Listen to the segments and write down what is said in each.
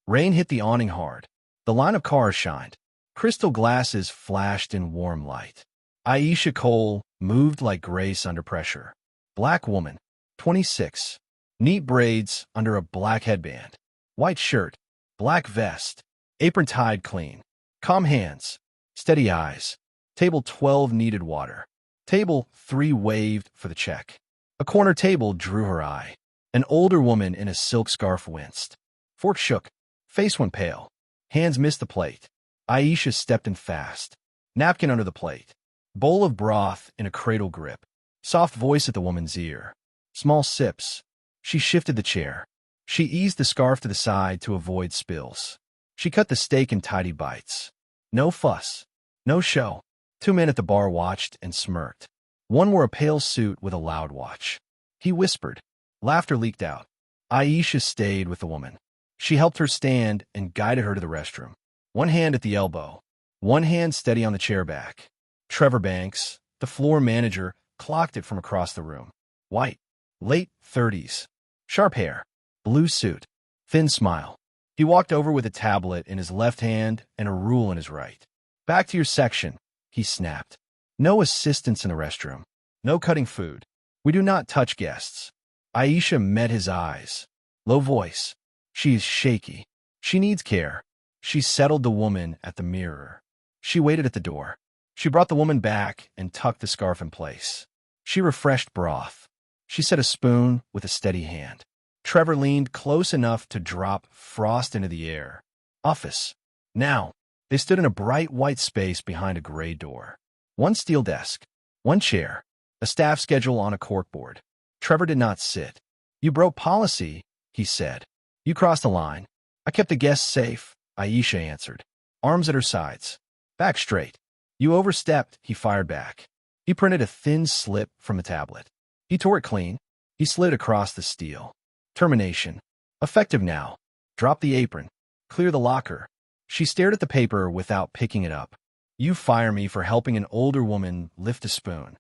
Rain hit the awning hard. The line of cars shined. Crystal glasses flashed in warm light. Aisha Cole moved like grace under pressure. Black woman, 26. Neat braids under a black headband. White shirt, black vest, apron tied clean. Calm hands, steady eyes. Table 12 needed water. Table 3 waved for the check. A corner table drew her eye. An older woman in a silk scarf winced. Fork shook. Face went pale. Hands missed the plate. Aisha stepped in fast. Napkin under the plate. Bowl of broth in a cradle grip. Soft voice at the woman's ear. Small sips. She shifted the chair. She eased the scarf to the side to avoid spills. She cut the steak in tidy bites. No fuss. No show. 2 men at the bar watched and smirked. One wore a pale suit with a loud watch. He whispered. Laughter leaked out. Aisha stayed with the woman. She helped her stand and guided her to the restroom. One hand at the elbow. One hand steady on the chair back. Trevor Banks, the floor manager, clocked it from across the room. White. Late 30s. Sharp hair. Blue suit. Thin smile. He walked over with a tablet in his left hand and a rule in his right. Back to your section, he snapped. No assistants in the restroom. No cutting food. We do not touch guests. Aisha met his eyes. Low voice. She is shaky. She needs care. She settled the woman at the mirror. She waited at the door. She brought the woman back and tucked the scarf in place. She refreshed broth. She set a spoon with a steady hand. Trevor leaned close enough to drop frost into the air. Office. Now. They stood in a bright white space behind a gray door. One steel desk. One chair. A staff schedule on a corkboard. Trevor did not sit. You broke policy, he said. You crossed the line. I kept the guests safe, Aisha answered. Arms at her sides. Back straight. You overstepped, he fired back. He printed a thin slip from a tablet. He tore it clean. He slid across the steel. Termination. Effective now. Drop the apron. Clear the locker. She stared at the paper without picking it up. You fire me for helping an older woman lift a spoon.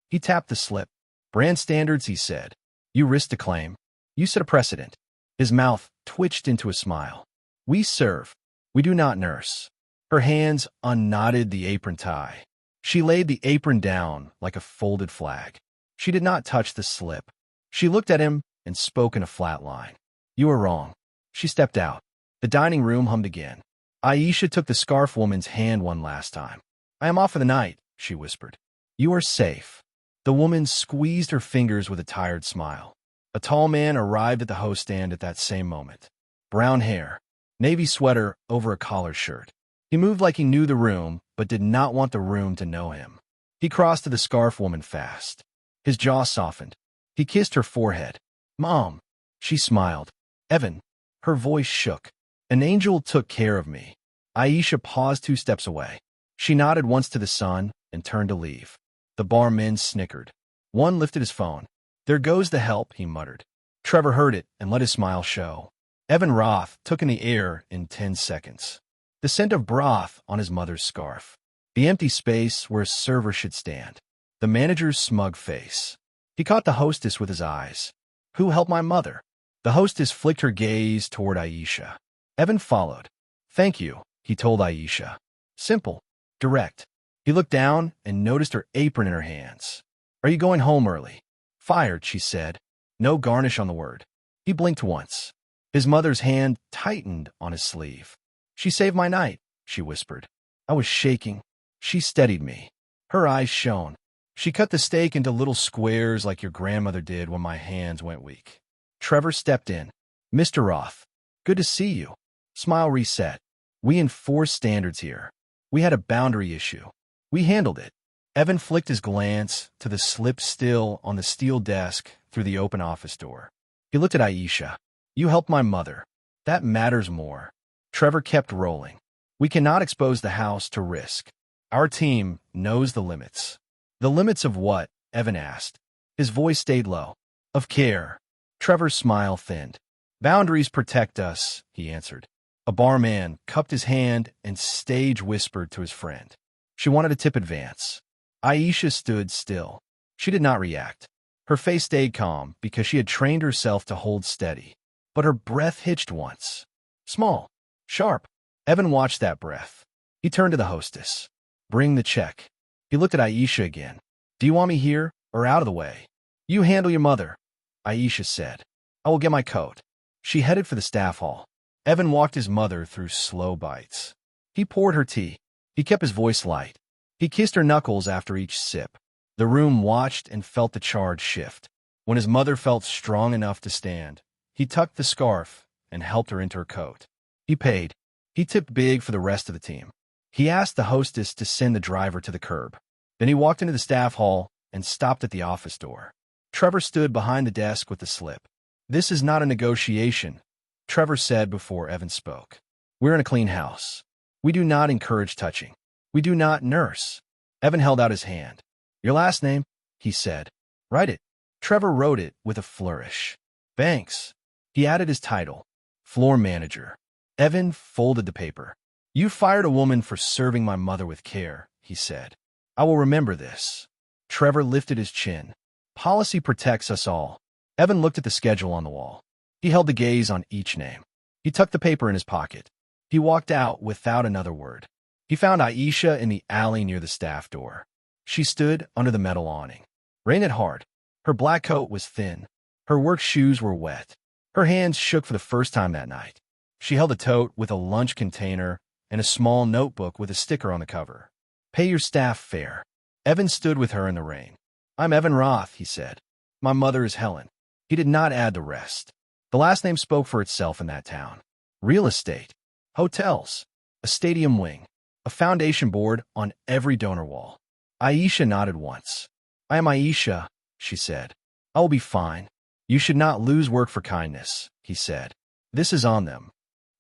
He tapped the slip. Brand standards, he said. You risked a claim. You set a precedent. His mouth twitched into a smile. We serve. We do not nurse. Her hands unknotted the apron tie. She laid the apron down like a folded flag. She did not touch the slip. She looked at him and spoke in a flat line. You are wrong. She stepped out. The dining room hummed again. Aisha took the scarf woman's hand one last time. I am off for the night, she whispered. You are safe. The woman squeezed her fingers with a tired smile. A tall man arrived at the host stand at that same moment. Brown hair, navy sweater over a collared shirt. He moved like he knew the room, but did not want the room to know him. He crossed to the scarf woman fast. His jaw softened. He kissed her forehead. Mom. She smiled. Evan. Her voice shook. An angel took care of me. Aisha paused 2 steps away. She nodded once to the son and turned to leave. The barmen snickered. One lifted his phone. There goes the help, he muttered. Trevor heard it and let his smile show. Evan Roth took in the air in 10 seconds. The scent of broth on his mother's scarf. The empty space where a server should stand. The manager's smug face. He caught the hostess with his eyes. Who helped my mother? The hostess flicked her gaze toward Aisha. Evan followed. Thank you, he told Aisha. Simple. Direct. He looked down and noticed her apron in her hands. Are you going home early? Fired, she said. No garnish on the word. He blinked once. His mother's hand tightened on his sleeve. She saved my night, she whispered. I was shaking. She steadied me. Her eyes shone. She cut the steak into little squares like your grandmother did when my hands went weak. Trevor stepped in. Mr. Roth, good to see you. Smile reset. We enforce standards here. We had a boundary issue. We handled it. Evan flicked his glance to the slip still on the steel desk through the open office door. He looked at Aisha. You helped my mother. That matters more. Trevor kept rolling. We cannot expose the house to risk. Our team knows the limits. The limits of what? Evan asked. His voice stayed low. Of care. Trevor's smile thinned. Boundaries protect us, he answered. A barman cupped his hand and stage whispered to his friend. She wanted a tip advance. Aisha stood still. She did not react. Her face stayed calm because she had trained herself to hold steady. But her breath hitched once. Small. Sharp. Evan watched that breath. He turned to the hostess. Bring the check. He looked at Aisha again. Do you want me here or out of the way? You handle your mother, Aisha said. I will get my coat. She headed for the staff hall. Evan walked his mother through slow bites. He poured her tea. He kept his voice light. He kissed her knuckles after each sip. The room watched and felt the charge shift. When his mother felt strong enough to stand, he tucked the scarf and helped her into her coat. He paid. He tipped big for the rest of the team. He asked the hostess to send the driver to the curb. Then he walked into the staff hall and stopped at the office door. Trevor stood behind the desk with the slip. This is not a negotiation, Trevor said before Evan spoke. We're in a clean house. We do not encourage touching. We do not nurse. Evan held out his hand. Your last name? He said. Write it. Trevor wrote it with a flourish. Thanks. He added his title. Floor manager. Evan folded the paper. You fired a woman for serving my mother with care, he said. I will remember this. Trevor lifted his chin. Policy protects us all. Evan looked at the schedule on the wall. He held the gaze on each name. He tucked the paper in his pocket. He walked out without another word. He found Aisha in the alley near the staff door. She stood under the metal awning. Rain had hard. Her black coat was thin. Her work shoes were wet. Her hands shook for the first time that night. She held a tote with a lunch container and a small notebook with a sticker on the cover. Pay your staff fair. Evan stood with her in the rain. I'm Evan Roth, he said. My mother is Helen. He did not add the rest. The last name spoke for itself in that town. Real estate. Hotels. A stadium wing. A foundation board on every donor wall. Aisha nodded once. I am Aisha, she said. I will be fine. You should not lose work for kindness, he said. This is on them.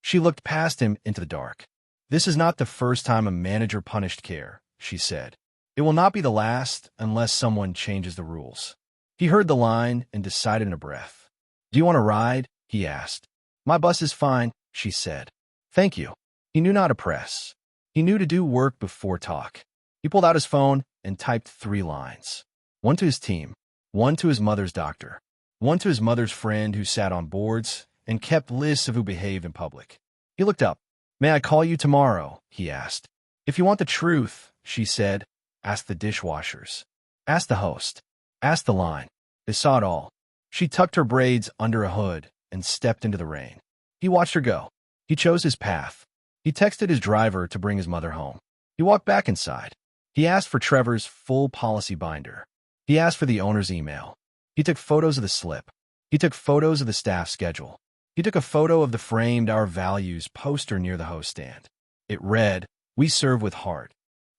She looked past him into the dark. This is not the first time a manager punished care, she said. It will not be the last unless someone changes the rules. He heard the line and decided in a breath. Do you want to ride? He asked. My bus is fine, she said. Thank you. He knew not to press. He knew to do work before talk. He pulled out his phone and typed 3 lines. One to his team, one to his mother's doctor, one to his mother's friend who sat on boards and kept lists of who behaved in public. He looked up. May I call you tomorrow? He asked. If you want the truth, she said, ask the dishwashers. Ask the host. Ask the line. They saw it all. She tucked her braids under a hood and stepped into the rain. He watched her go. He chose his path. He texted his driver to bring his mother home. He walked back inside. He asked for Trevor's full policy binder. He asked for the owner's email. He took photos of the slip. He took photos of the staff schedule. He took a photo of the framed Our Values poster near the host stand. It read, We serve with heart.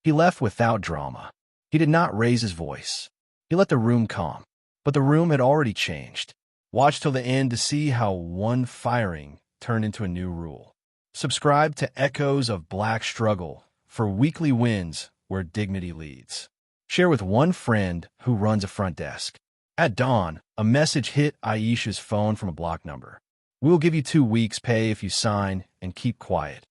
He left without drama. He did not raise his voice. He let the room calm. But the room had already changed. Watch till the end to see how one firing turned into a new rule. Subscribe to Echoes of Black Struggle for weekly wins where dignity leads. Share with one friend who runs a front desk. At dawn, a message hit Aisha's phone from a block number. We'll give you 2 weeks' pay if you sign and keep quiet.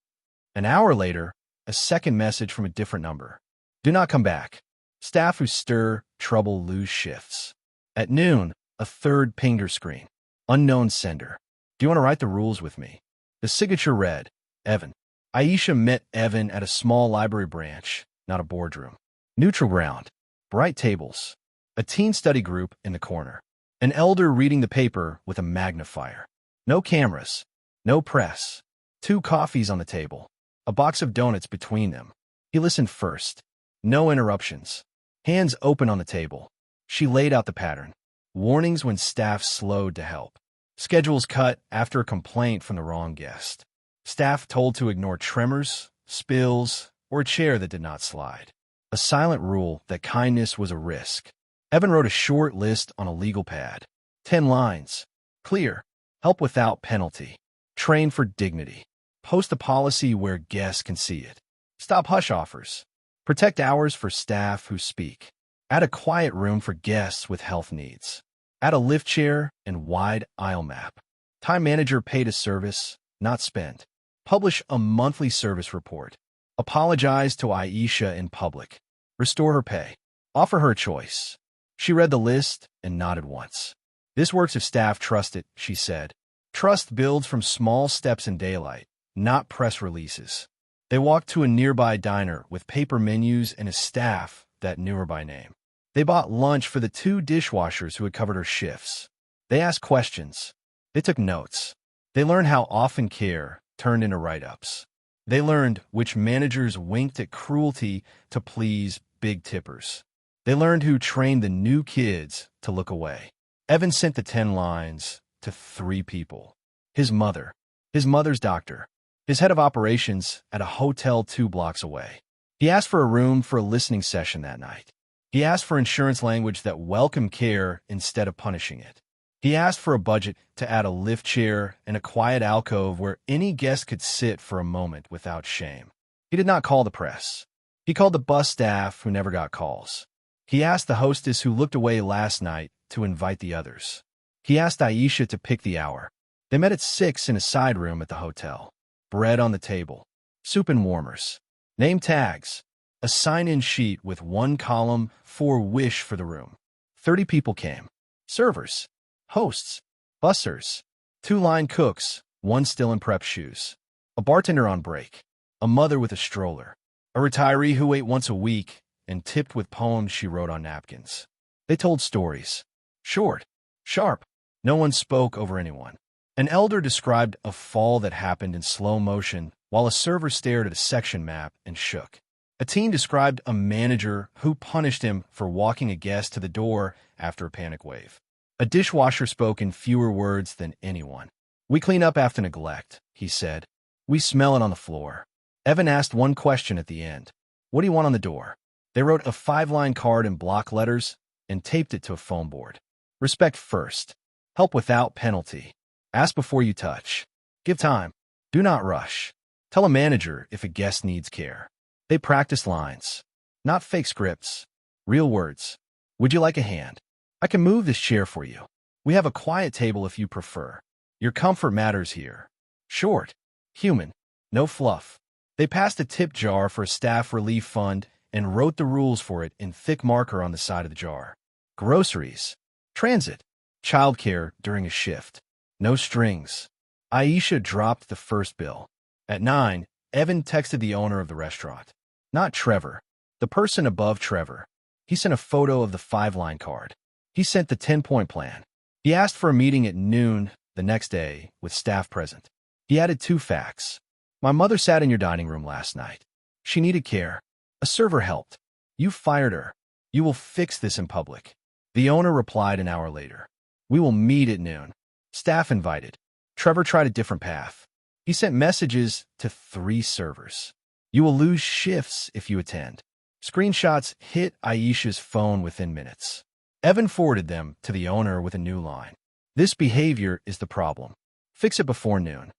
An hour later, a second message from a different number. Do not come back. Staff who stir trouble lose shifts. At noon, a third pinged her screen. Unknown sender. Do you want to write the rules with me? The signature read, Evan. Aisha met Evan at a small library branch, not a boardroom. Neutral ground. Bright tables. A teen study group in the corner. An elder reading the paper with a magnifier. No cameras. No press. 2 coffees on the table. A box of donuts between them. He listened first. No interruptions. Hands open on the table. She laid out the pattern. Warnings when staff slowed to help. Schedules cut after a complaint from the wrong guest. Staff told to ignore tremors, spills, or a chair that did not slide. A silent rule that kindness was a risk. Evan wrote a short list on a legal pad. 10 lines. Clear. Help without penalty. Train for dignity. Post a policy where guests can see it. Stop hush offers. Protect hours for staff who speak. Add a quiet room for guests with health needs. Add a lift chair and wide aisle map. Time manager paid a service, not spent. Publish a monthly service report. Apologize to Aisha in public. Restore her pay. Offer her a choice. She read the list and nodded once. This works if staff trust it, she said. Trust builds from small steps in daylight, not press releases. They walked to a nearby diner with paper menus and a staff that knew her by name. They bought lunch for the 2 dishwashers who had covered her shifts. They asked questions. They took notes. They learned how often care turned into write-ups. They learned which managers winked at cruelty to please big tippers. They learned who trained the new kids to look away. Evan sent the 10 lines to 3 people. His mother, his mother's doctor, his head of operations at a hotel 2 blocks away. He asked for a room for a listening session that night. He asked for insurance language that welcomed care instead of punishing it. He asked for a budget to add a lift chair and a quiet alcove where any guest could sit for a moment without shame. He did not call the press. He called the bus staff who never got calls. He asked the hostess who looked away last night to invite the others. He asked Aisha to pick the hour. They met at 6 in a side room at the hotel. Bread on the table, soup and warmers, name tags, a sign-in sheet with 1 column for wish for the room. 30 people came. Servers, hosts, bussers, 2 line cooks, 1 still in prep shoes, a bartender on break, a mother with a stroller, a retiree who ate once a week and tipped with poems she wrote on napkins. They told stories. Short, sharp. No one spoke over anyone. An elder described a fall that happened in slow motion while a server stared at a section map and shook. A teen described a manager who punished him for walking a guest to the door after a panic wave. A dishwasher spoke in fewer words than anyone. "We clean up after neglect," he said. "We smell it on the floor." Evan asked 1 question at the end. "What do you want on the door?" They wrote a 5-line card in block letters and taped it to a foam board. Respect first. Help without penalty. Ask before you touch. Give time. Do not rush. Tell a manager if a guest needs care. They practiced lines. Not fake scripts. Real words. "Would you like a hand? I can move this chair for you. We have a quiet table if you prefer. Your comfort matters here." Short. Human. No fluff. They passed a tip jar for a staff relief fund and wrote the rules for it in thick marker on the side of the jar. Groceries. Transit. Childcare during a shift. No strings. Aisha dropped the first bill. At 9, Evan texted the owner of the restaurant. Not Trevor. The person above Trevor. He sent a photo of the 5-line card. He sent the 10-point plan. He asked for a meeting at noon the next day with staff present. He added 2 facts. "My mother sat in your dining room last night. She needed care. A server helped. You fired her. You will fix this in public." The owner replied an hour later. "We will meet at noon." Staff invited. Trevor tried a different path. He sent messages to 3 servers. "You will lose shifts if you attend." Screenshots hit Aisha's phone within minutes. Evan forwarded them to the owner with a new line. "This behavior is the problem. Fix it before noon."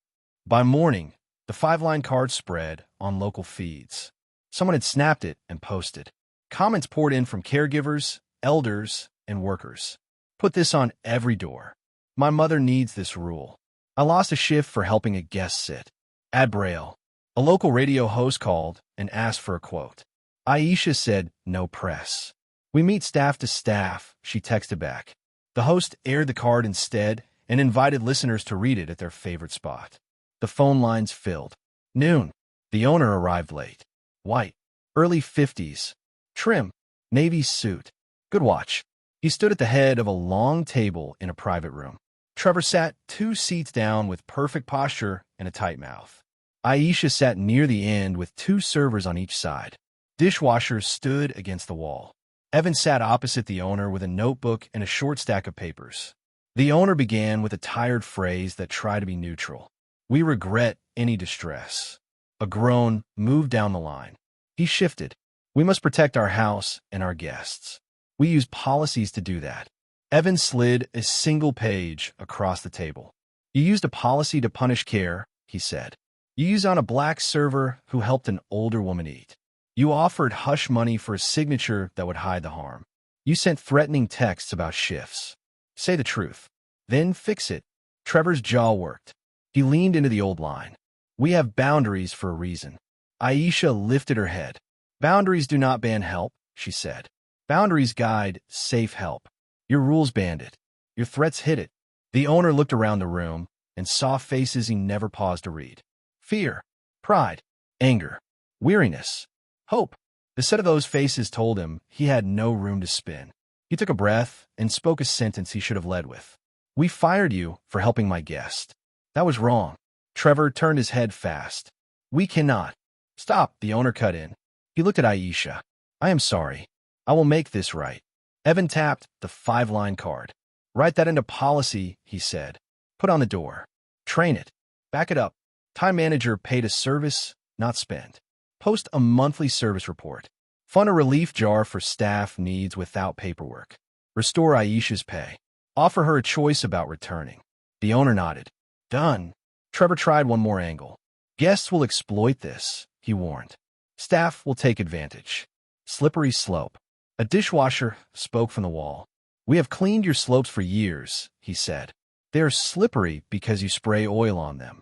By morning, the 5-line card spread on local feeds. Someone had snapped it and posted. Comments poured in from caregivers, elders, and workers. "Put this on every door. My mother needs this rule. I lost a shift for helping a guest sit." Add Braille. A local radio host called and asked for a quote. Aisha said, "No press. We meet staff to staff," she texted back. The host aired the card instead and invited listeners to read it at their favorite spot. The phone lines filled. Noon. The owner arrived late. White. Early 50s. Trim. Navy suit. Good watch. He stood at the head of a long table in a private room. Trevor sat 2 seats down with perfect posture and a tight mouth. Aisha sat near the end with 2 servers on each side. Dishwashers stood against the wall. Evan sat opposite the owner with a notebook and a short stack of papers. The owner began with a tired phrase that tried to be neutral. "We regret any distress." A groan moved down the line. He shifted. "We must protect our house and our guests. We use policies to do that." Evan slid a single page across the table. "You used a policy to punish care," he said. "You used on a black server who helped an older woman eat. You offered hush money for a signature that would hide the harm. You sent threatening texts about shifts. Say the truth. Then fix it." Trevor's jaw worked. He leaned into the old line. "We have boundaries for a reason." Aisha lifted her head. "Boundaries do not ban help," she said. "Boundaries guide safe help. Your rules banned it. Your threats hid it." The owner looked around the room and saw faces he never paused to read. fear, pride, anger, weariness, hope. The set of those faces told him he had no room to spin. He took a breath and spoke a sentence he should have led with. "We fired you for helping my guest." That was wrong. Trevor turned his head fast. "We cannot." "Stop," the owner cut in. He looked at Aisha. "I am sorry. I will make this right." Evan tapped the 5-line card. "Write that into policy," he said. "Put on the door. Train it. Back it up. Time manager paid a service, not spent. Post a monthly service report. Fund a relief jar for staff needs without paperwork. Restore Aisha's pay. Offer her a choice about returning." The owner nodded. "Done." Trevor tried one more angle. "Guests will exploit this," he warned. "Staff will take advantage." Slippery slope. A dishwasher spoke from the wall. "We have cleaned your slopes for years," he said. "They are slippery because you spray oil on them."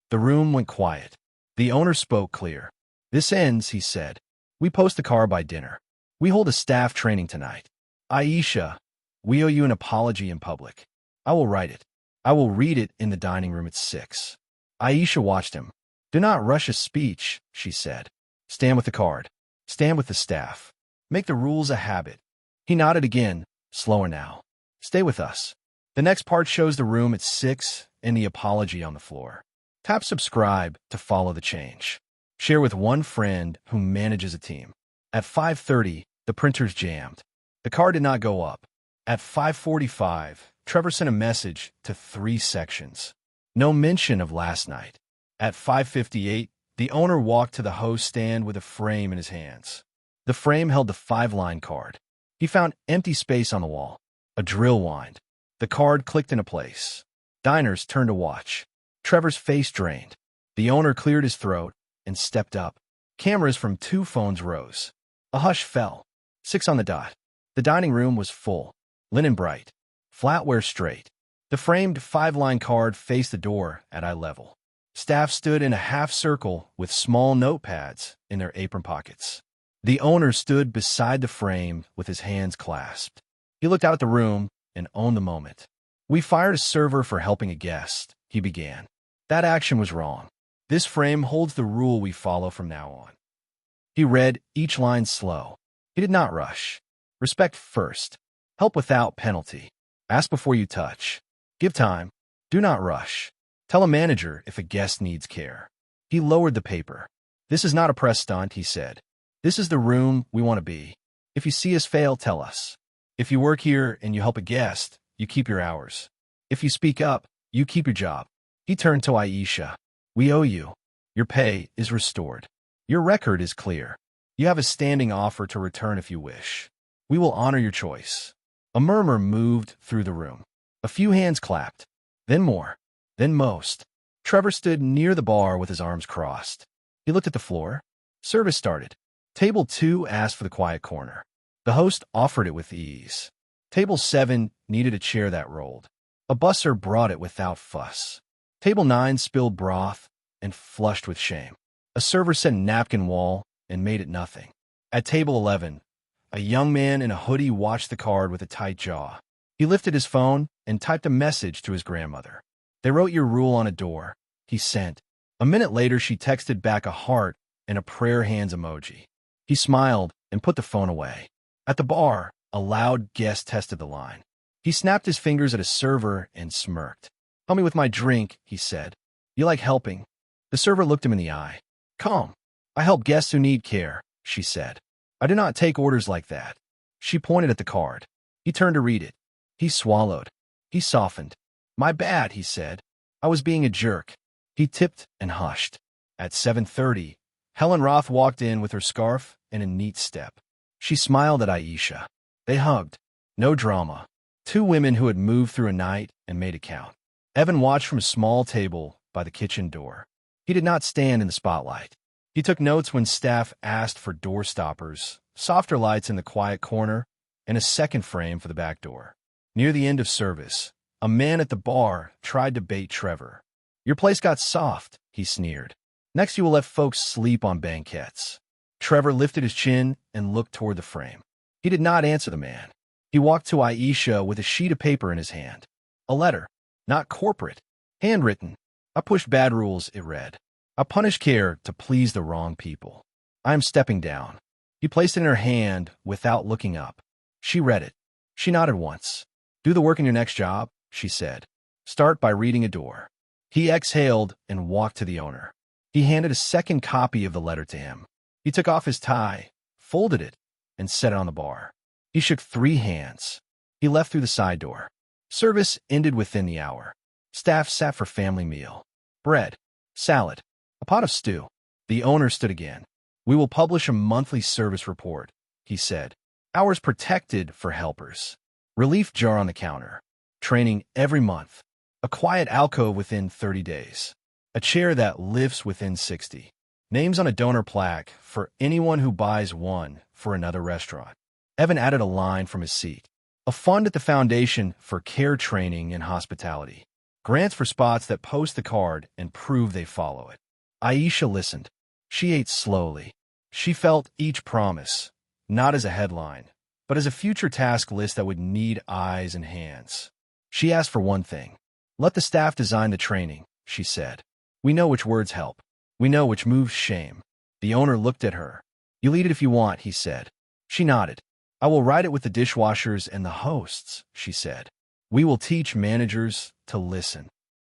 The room went quiet. The owner spoke clear. "This ends," he said. "We post the car by dinner. We hold a staff training tonight. Aisha, we owe you an apology in public. I will write it. I will read it in the dining room at 6. Aisha watched him. "Do not rush a speech," she said. "Stand with the card. Stand with the staff. Make the rules a habit." He nodded again, slower now. "Stay with us." The next part shows the room at 6 and the apology on the floor. Tap subscribe to follow the change. Share with one friend who manages a team. At 5:30, the printer's jammed. The car did not go up. At 5:45, Trevor sent a message to 3 sections. No mention of last night. At 5:58, the owner walked to the host stand with a frame in his hands. The frame held the 5-line card. He found empty space on the wall. A drill whined. The card clicked into place. Diners turned to watch. Trevor's face drained. The owner cleared his throat and stepped up. Cameras from 2 phones rose. A hush fell. 6 on the dot. The dining room was full. Linen bright. Flatware straight. The framed 5-line card faced the door at eye level. Staff stood in a half circle with small notepads in their apron pockets. The owner stood beside the frame with his hands clasped. He looked out at the room and owned the moment. "We fired a server for helping a guest," he began. "That action was wrong. This frame holds the rule we follow from now on." He read each line slow. He did not rush. "Respect first. Help without penalty. Ask before you touch. Give time. Do not rush. Tell a manager if a guest needs care." He lowered the paper. "This is not a press stunt," he said. "This is the room we want to be. If you see us fail, tell us. If you work here and you help a guest, you keep your hours. If you speak up, you keep your job." He turned to Aisha. "We owe you. Your pay is restored. Your record is clear. You have a standing offer to return if you wish. We will honor your choice." A murmur moved through the room. A few hands clapped. Then more. Then most. Trevor stood near the bar with his arms crossed. He looked at the floor. Service started. Table 2 asked for the quiet corner. The host offered it with ease. Table 7 needed a chair that rolled. A busser brought it without fuss. Table 9 spilled broth and flushed with shame. A server set a napkin wall and made it nothing. At table 11, a young man in a hoodie watched the card with a tight jaw. He lifted his phone and typed a message to his grandmother. "They wrote your rule on a door," he sent. A minute later, she texted back a heart and a prayer hands emoji. He smiled and put the phone away. At the bar, a loud guest tested the line. He snapped his fingers at a server and smirked. "Help me with my drink," he said. "You like helping?" The server looked him in the eye. "Come. I help guests who need care," she said. "I do not take orders like that." She pointed at the card. He turned to read it. He swallowed. He softened. "My bad," he said. "I was being a jerk." He tipped and hushed. At 7:30, Helen Roth walked in with her scarf and a neat step. She smiled at Aisha. They hugged. No drama. 2 women who had moved through a night and made it count. Evan watched from a small table by the kitchen door. He did not stand in the spotlight. He took notes when staff asked for door stoppers, softer lights in the quiet corner, and a second frame for the back door. Near the end of service, a man at the bar tried to bait Trevor. "Your place got soft," he sneered. "Next you will let folks sleep on banquettes." Trevor lifted his chin and looked toward the frame. He did not answer the man. He walked to Aisha with a sheet of paper in his hand. A letter, not corporate, handwritten. "I pushed bad rules," it read. I punish care to please the wrong people. I am stepping down. He placed it in her hand without looking up. She read it. She nodded once. Do the work in your next job, she said. Start by reading a door. He exhaled and walked to the owner. He handed a second copy of the letter to him. He took off his tie, folded it, and set it on the bar. He shook 3 hands. He left through the side door. Service ended within the hour. Staff sat for family meal. Bread, salad, a pot of stew. The owner stood again. We will publish a monthly service report, he said. Hours protected for helpers. Relief jar on the counter. Training every month. A quiet alcove within 30 days. A chair that lifts within 60. Names on a donor plaque for anyone who buys one for another restaurant. Evan added a line from his seat. A fund at the Foundation for Care Training and Hospitality. Grants for spots that post the card and prove they follow it. Aisha listened. She ate slowly. She felt each promise, not as a headline, but as a future task list that would need eyes and hands. She asked for one thing. Let the staff design the training, she said. We know which words help. We know which moves shame. The owner looked at her. You lead it if you want, he said. She nodded. I will write it with the dishwashers and the hosts, she said. We will teach managers to listen.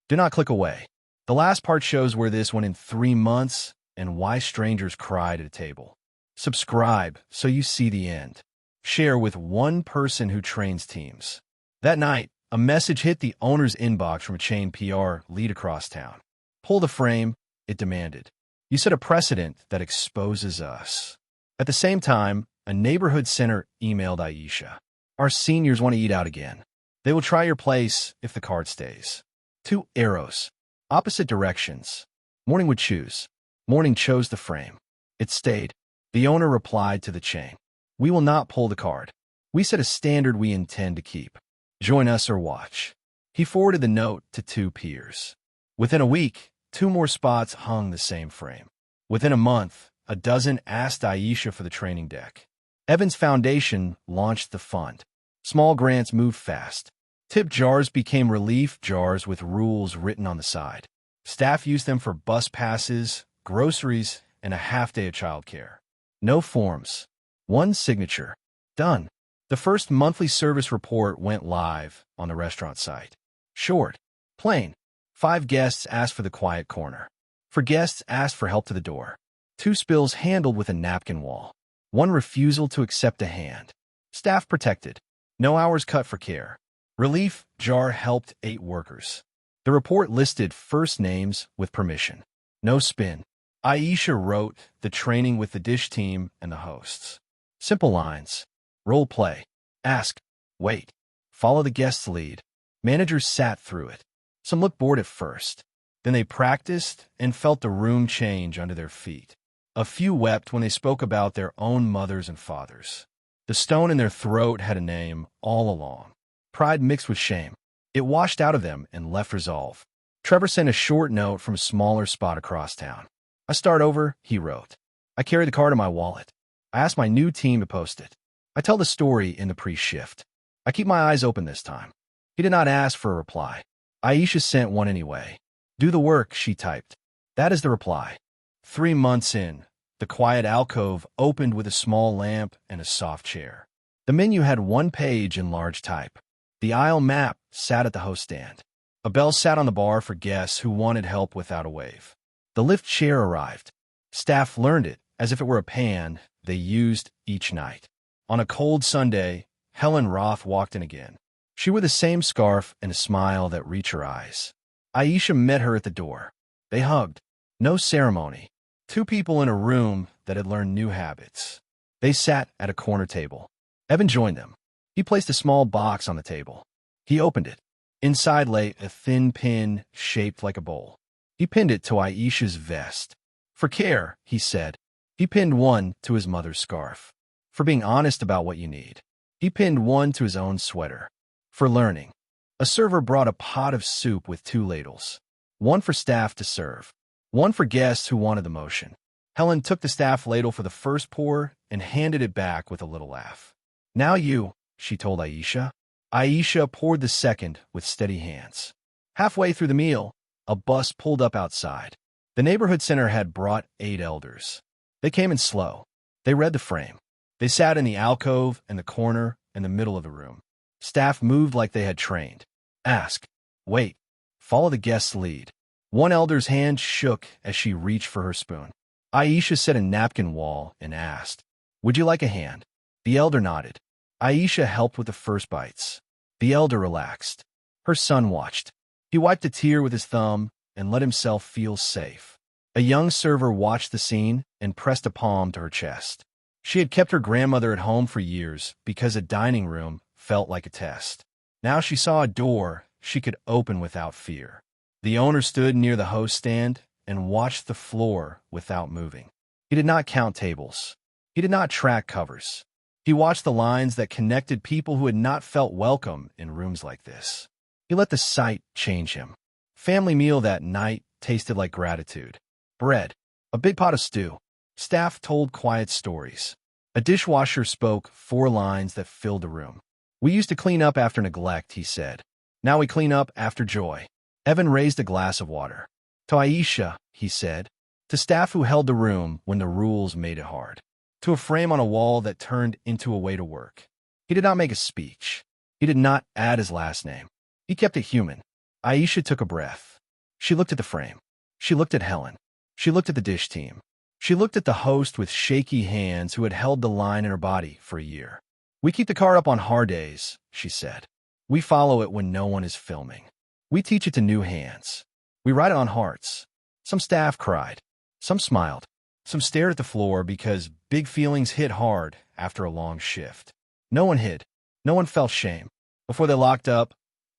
Do not click away. The last part shows where this went in 3 months and why strangers cried at a table. Subscribe so you see the end. Share with one person who trains teams. That night, a message hit the owner's inbox from a chain PR lead across town. Pull the frame, it demanded. You set a precedent that exposes us. At the same time, a neighborhood center emailed Aisha. Our seniors want to eat out again. They will try your place if the card stays. 2 arrows. Opposite directions. Morning would choose. Morning chose the frame. It stayed. The owner replied to the chain. We will not pull the card. We set a standard we intend to keep. Join us or watch. He forwarded the note to 2 peers. Within a week, 2 more spots hung the same frame. Within a month, a dozen asked Aisha for the training deck. Evan's Foundation launched the fund. Small grants moved fast. Tip jars became relief jars with rules written on the side. Staff used them for bus passes, groceries, and a half-day of childcare. No forms. 1 signature. Done. The first monthly service report went live on the restaurant site. Short. Plain. 5 guests asked for the quiet corner. 4 guests asked for help to the door. 2 spills handled with a napkin wall. 1 refusal to accept a hand. Staff protected. No hours cut for care. Relief jar helped 8 workers. The report listed first names with permission. No spin. Aisha wrote the training with the dish team and the hosts. Simple lines. Role play. Ask. Wait. Follow the guest's lead. Managers sat through it. Some looked bored at first. Then they practiced and felt the room change under their feet. A few wept when they spoke about their own mothers and fathers. The stone in their throat had a name all along. Pride mixed with shame. It washed out of them and left resolve. Trevor sent a short note from a smaller spot across town. I start over, he wrote. I carry the card in my wallet. I asked my new team to post it. I tell the story in the pre-shift. I keep my eyes open this time. He did not ask for a reply. Aisha sent one anyway. Do the work, she typed. That is the reply. 3 months in, the quiet alcove opened with a small lamp and a soft chair. The menu had 1 page in large type. The aisle map sat at the host stand. A bell sat on the bar for guests who wanted help without a wave. The lift chair arrived. Staff learned it as if it were a pan they used each night. On a cold Sunday, Helen Roth walked in again. She wore the same scarf and a smile that reached her eyes. Aisha met her at the door. They hugged. No ceremony. 2 people in a room that had learned new habits. They sat at a corner table. Evan joined them. He placed a small box on the table. He opened it. Inside lay a thin pin shaped like a bowl. He pinned it to Aisha's vest. For care, he said. He pinned 1 to his mother's scarf. For being honest about what you need. He pinned 1 to his own sweater. For learning. A server brought a pot of soup with 2 ladles. 1 for staff to serve. 1 for guests who wanted the motion. Helen took the staff ladle for the first pour and handed it back with a little laugh. Now you, she told Aisha. Aisha poured the second with steady hands. Halfway through the meal, a bus pulled up outside. The neighborhood center had brought 8 elders. They came in slow. They read the frame. They sat in the alcove and the corner in the middle of the room. Staff moved like they had trained. Ask. Wait. Follow the guest's lead. One elder's hand shook as she reached for her spoon. Aisha set a napkin wall and asked, "Would you like a hand?" The elder nodded. Aisha helped with the first bites. The elder relaxed. Her son watched. He wiped a tear with his thumb and let himself feel safe. A young server watched the scene and pressed a palm to her chest. She had kept her grandmother at home for years because a dining room felt like a test. Now she saw a door she could open without fear. The owner stood near the host stand and watched the floor without moving. He did not count tables. He did not track covers. He watched the lines that connected people who had not felt welcome in rooms like this. He let the sight change him. Family meal that night tasted like gratitude. Bread. A big pot of stew. Staff told quiet stories. A dishwasher spoke 4 lines that filled the room. "We used to clean up after neglect," he said. "Now we clean up after joy." Evan raised a glass of water. "To Aisha," he said. To staff who held the room when the rules made it hard. To a frame on a wall that turned into a way to work. He did not make a speech. He did not add his last name. He kept it human. Aisha took a breath. She looked at the frame. She looked at Helen. She looked at the dish team. She looked at the host with shaky hands who had held the line in her body for a year. "We keep the car up on hard days," she said. "We follow it when no one is filming. We teach it to new hands. We write it on hearts." Some staff cried. Some smiled. Some stared at the floor because big feelings hit hard after a long shift. No one hid. No one felt shame. Before they locked up,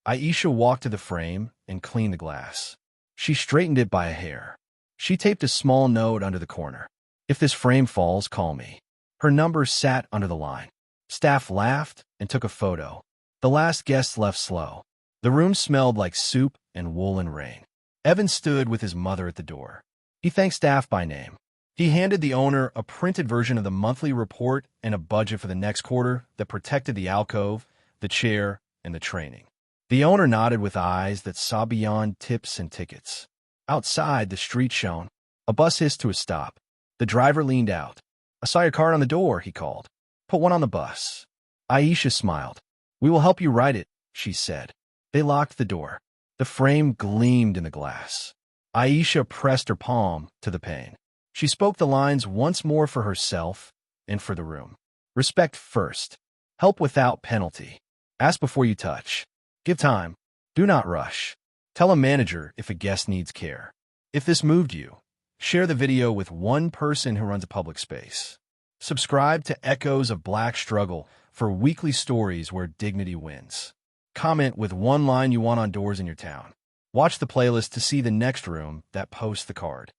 Aisha walked to the frame and cleaned the glass. She straightened it by a hair. She taped a small note under the corner. "If this frame falls, call me." Her number sat under the line. Staff laughed and took a photo. The last guest left slow. The room smelled like soup and woolen rain. Evan stood with his mother at the door. He thanked staff by name. He handed the owner a printed version of the monthly report and a budget for the next quarter that protected the alcove, the chair, and the training. The owner nodded with eyes that saw beyond tips and tickets. Outside, the street shone. A bus hissed to a stop. The driver leaned out. "I saw your card on the door," he called. "Put one on the bus." Aisha smiled. "We will help you write it," she said. They locked the door. The frame gleamed in the glass. Aisha pressed her palm to the pane. She spoke the lines once more for herself and for the room. "Respect first. Help without penalty. Ask before you touch. Give time. Do not rush. Tell a manager if a guest needs care." If this moved you, share the video with one person who runs a public space. Subscribe to Echoes of Black Struggle for weekly stories where dignity wins. Comment with one line you want on doors in your town. Watch the playlist to see the next room that posts the card.